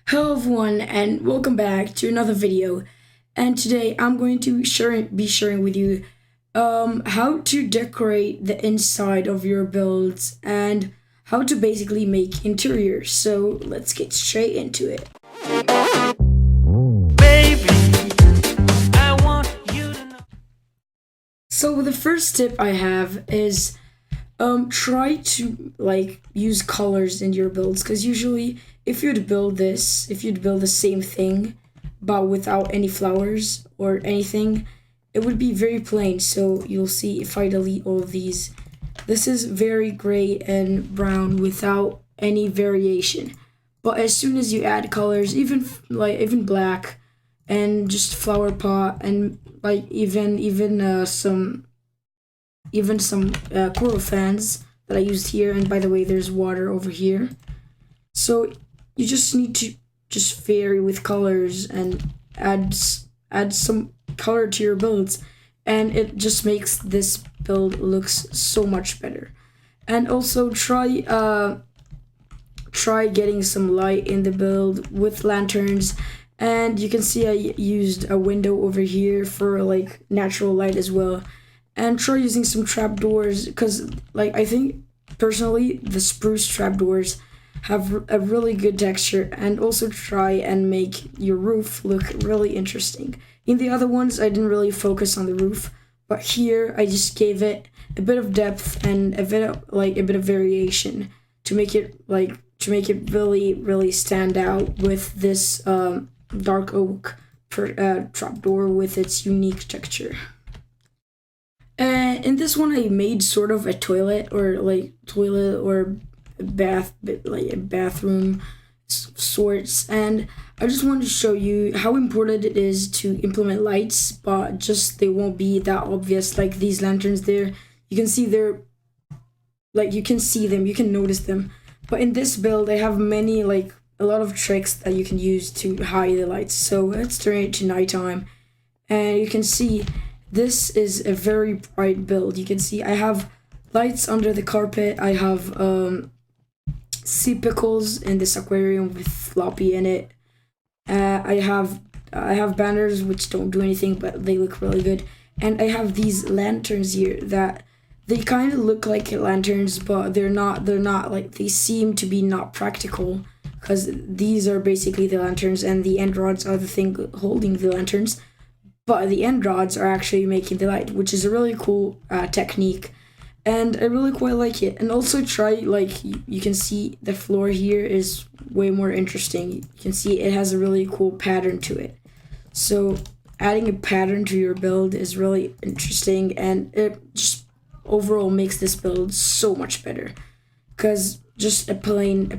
Hello everyone and welcome back to another video, and today I'm going to be sharing with you how to decorate the inside of your builds and how to basically make interiors. So let's get straight into it. Baby, I want you to know. So the first tip I have is try to use colors in your builds, because usually if you'd build the same thing but without any flowers or anything, it would be very plain. So you'll see if I delete all of these, this is very gray and brown without any variation. But as soon as you add colors, even black and just flower pot and some coral fans that I used here, and by the way there's water over here. So you just need to just vary with colors and add some color to your builds, and it just makes this build looks so much better. And also try getting some light in the build with lanterns. And you can see I used a window over here for natural light as well. And try using some trapdoors, because I think personally the spruce trapdoors have a really good texture. And also try and make your roof look really interesting. In the other ones I didn't really focus on the roof, but here I just gave it a bit of depth and a bit of variation to make it really stand out with this dark oak trapdoor with its unique texture. In this one, I made sort of a toilet or a bathroom sorts, and I just wanted to show you how important it is to implement lights, but just they won't be that obvious. Like these lanterns there, you can see you can see them, you can notice them. But in this build, I have a lot of tricks that you can use to hide the lights. So let's turn it to nighttime, and you can see this is a very bright build. You can see I have lights under the carpet. I have sea pickles in this aquarium with floppy in it. I have banners which don't do anything, but they look really good. And I have these lanterns here that they kind of look like lanterns, but they're not. They seem to be not practical, because these are basically the lanterns and the end rods are the thing holding the lanterns. But the end rods are actually making the light, which is a really cool technique, and I really quite like it. And also try, you can see the floor here is way more interesting. You can see it has a really cool pattern to it. So adding a pattern to your build is really interesting, and it just overall makes this build so much better. Because just a plain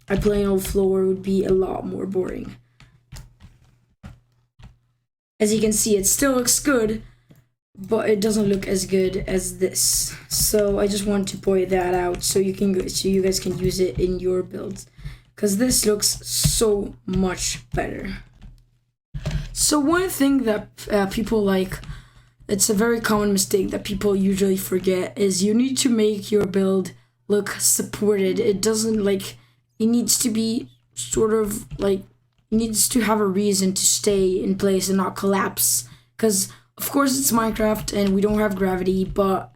old floor would be a lot more boring. As you can see, it still looks good, but it doesn't look as good as this. So I just want to point that out so you guys can use it in your builds, because this looks so much better. So one thing that people it's a very common mistake that people usually forget, is you need to make your build look supported. It doesn't it needs to be needs to have a reason to stay in place and not collapse, because of course it's Minecraft and we don't have gravity, but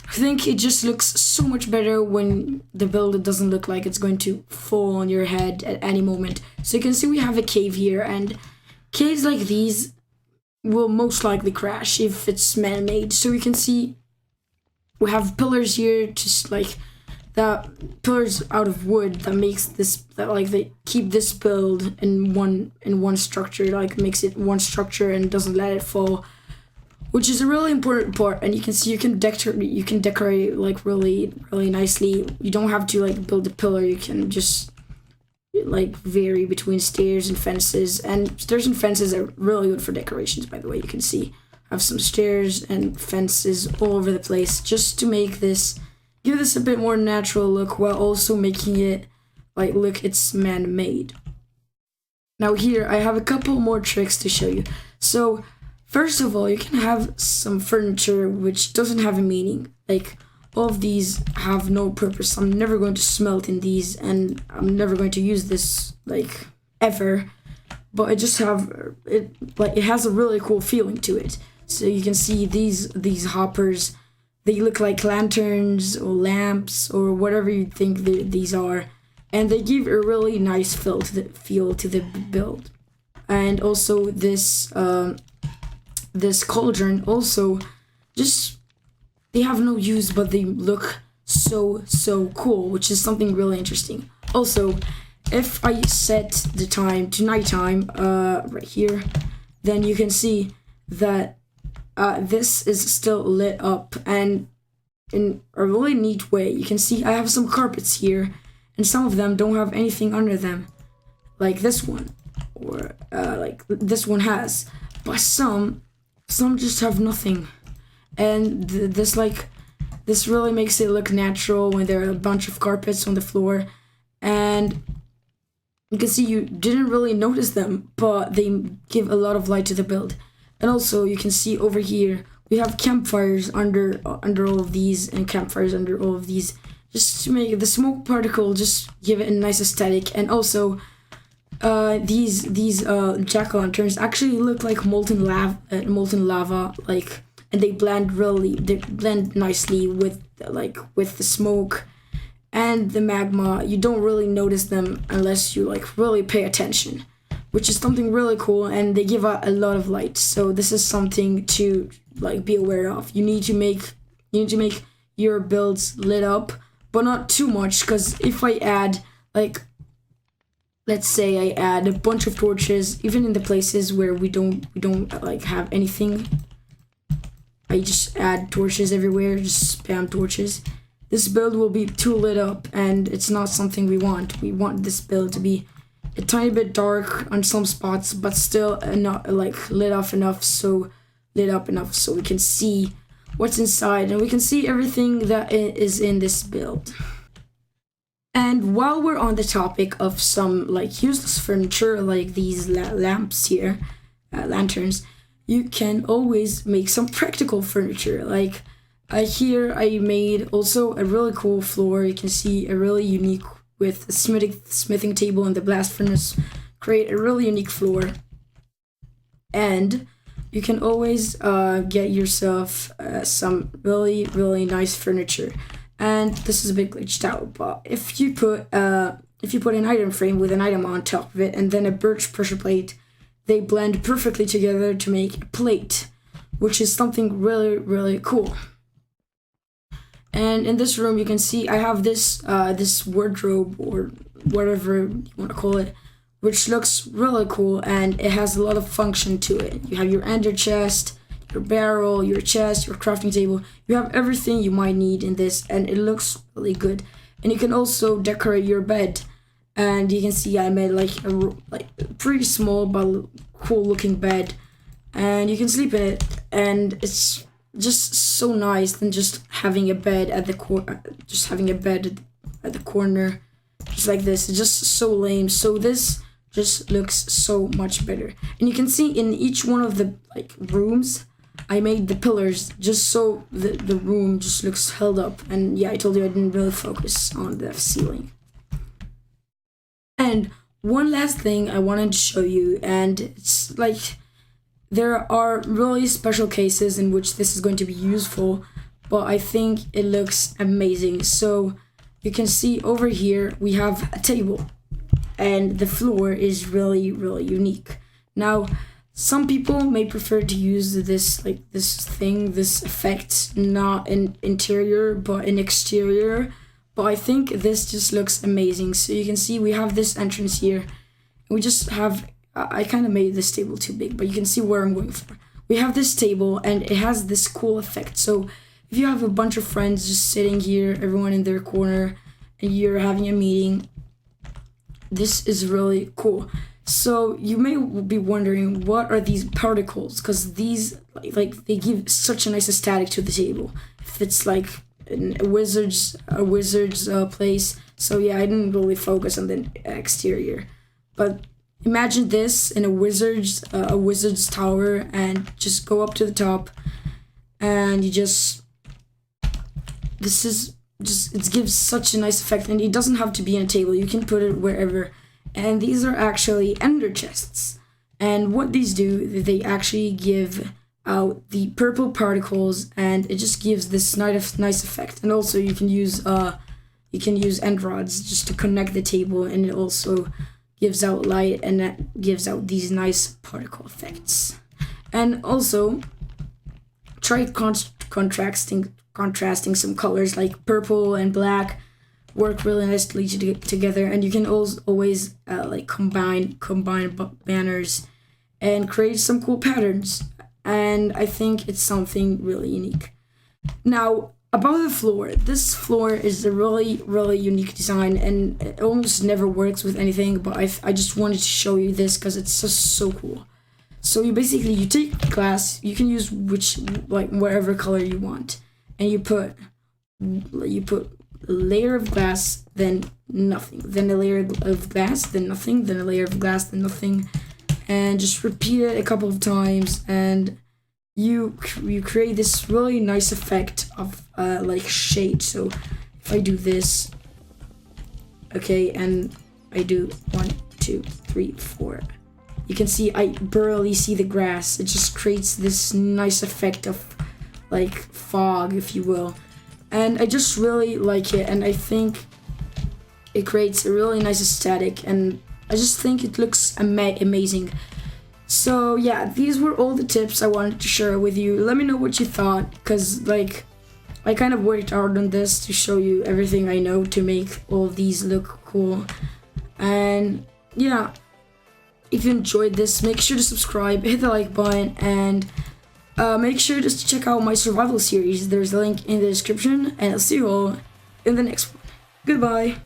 I think it just looks so much better when the build doesn't look like it's going to fall on your head at any moment. So you can see we have a cave here, and caves like these will most likely crash if it's man-made. So you can see we have pillars here, just the pillars out of wood that makes this, they keep this build in one structure, makes it one structure and doesn't let it fall, which is a really important part. And you can see you can decorate really nicely. You don't have to build a pillar. You can just vary between stairs and fences, and stairs and fences are really good for decorations, by the way. You can see I have some stairs and fences all over the place, just to give this a bit more natural look, while also making it look it's man-made. Now here I have a couple more tricks to show you. So first of all, you can have some furniture which doesn't have a meaning. all of these have no purpose. I'm never going to smelt in these, and I'm never going to use this like ever. But it just it has a really cool feeling to it. So you can see these hoppers, they look like lanterns or lamps or whatever you think these are, and they give a really nice feel to the build. And also this this cauldron also, just they have no use, but they look so cool, which is something really interesting. Also, if I set the time to nighttime right here, then you can see that this is still lit up, and in a really neat way. You can see I have some carpets here, and some of them don't have anything under them, like this one, or like this one has, but some just have nothing. And this really makes it look natural when there are a bunch of carpets on the floor, and you can see you didn't really notice them, but they give a lot of light to the build. And also you can see over here we have campfires under all of these, and campfires under all of these, just to make the smoke particle just give it a nice aesthetic. And also these jack-o'-lanterns actually look like molten lava, like, and they blend nicely with the smoke and the magma. You don't really notice them unless you like really pay attention, which is something really cool, and they give out a lot of light. So this is something to like be aware of. You need to make your builds lit up, but not too much, because if I add, like, let's say I add a bunch of torches, even in the places where we don't like have anything, I just add torches everywhere, just spam torches. This build will be too lit up, and it's not something we want. We want this build to be a tiny bit dark on some spots, but still not like lit up enough so we can see what's inside, and we can see everything that is in this build. And while we're on the topic of some like useless furniture, like these lamps here, lanterns, you can always make some practical furniture. Like here I made also a really cool floor. You can see a really unique, with a smithing table and the blast furnace, create a really unique floor. And you can always get yourself some really nice furniture. And this is a bit glitched out, but if you put an item frame with an item on top of it and then a birch pressure plate, they blend perfectly together to make a plate, which is something really cool. And in this room you can see I have this this wardrobe, or whatever you want to call it, which looks really cool, and it has a lot of function to it. You have your ender chest, your barrel, your chest, your crafting table. You have everything you might need in this, and it looks really good. And you can also decorate your bed, and you can see I made like a pretty small but cool looking bed, and you can sleep in it, and it's just so nice than just having a bed at the corner, just like this. It's just so lame. So this just looks so much better. And you can see in each one of the like rooms, I made the pillars just so the room just looks held up. And yeah, I told you I didn't really focus on the ceiling. And one last thing I wanted to show you, and it's like, there are really special cases in which this is going to be useful, but I think it looks amazing. So you can see over here we have a table, and the floor is really unique. Now, some people may prefer to use this effect not in interior but in exterior, but I think this just looks amazing. So you can see we have this entrance here. We just have, I kind of made this table too big, but you can see where I'm going for. We have this table, and it has this cool effect. So if you have a bunch of friends just sitting here, everyone in their corner, and you're having a meeting, this is really cool. So you may be wondering, what are these particles? Because these, like, they give such a nice aesthetic to the table. If it's like in a wizard's place. So yeah, I didn't really focus on the exterior, but imagine this in a wizard's tower, and just go up to the top, and you just this is just, it gives such a nice effect, and it doesn't have to be in a table. You can put it wherever. And these are actually ender chests. And what these do, they actually give out the purple particles, and it just gives this nice effect. And also you can use end rods just to connect the table, and it also gives out light, and that gives out these nice particle effects. And also try contrasting some colors, like purple and black work really nicely together. And you can always like combine banners and create some cool patterns. And I think it's something really unique. Now, about the floor, this floor is a really unique design, and it almost never works with anything, but I just wanted to show you this because it's just so cool. So you take glass, you can use whatever color you want, and you put a layer of glass, then nothing, then a layer of glass, then nothing, then a layer of glass, then nothing, and just repeat it a couple of times, and you create this really nice effect of like shade. So if I do this, okay, and I do 1, 2, 3, 4, you can see I barely see the grass. It just creates this nice effect of like fog, if you will. And I just really like it, and I think it creates a really nice aesthetic, and I just think it looks amazing. So yeah, these were all the tips I wanted to share with you. Let me know what you thought, because like I kind of worked hard on this to show you everything I know to make all of these look cool. And yeah, if you enjoyed this, make sure to subscribe, hit the like button, and make sure just to check out my survival series. There's a link in the description, and I'll see you all in the next one. Goodbye.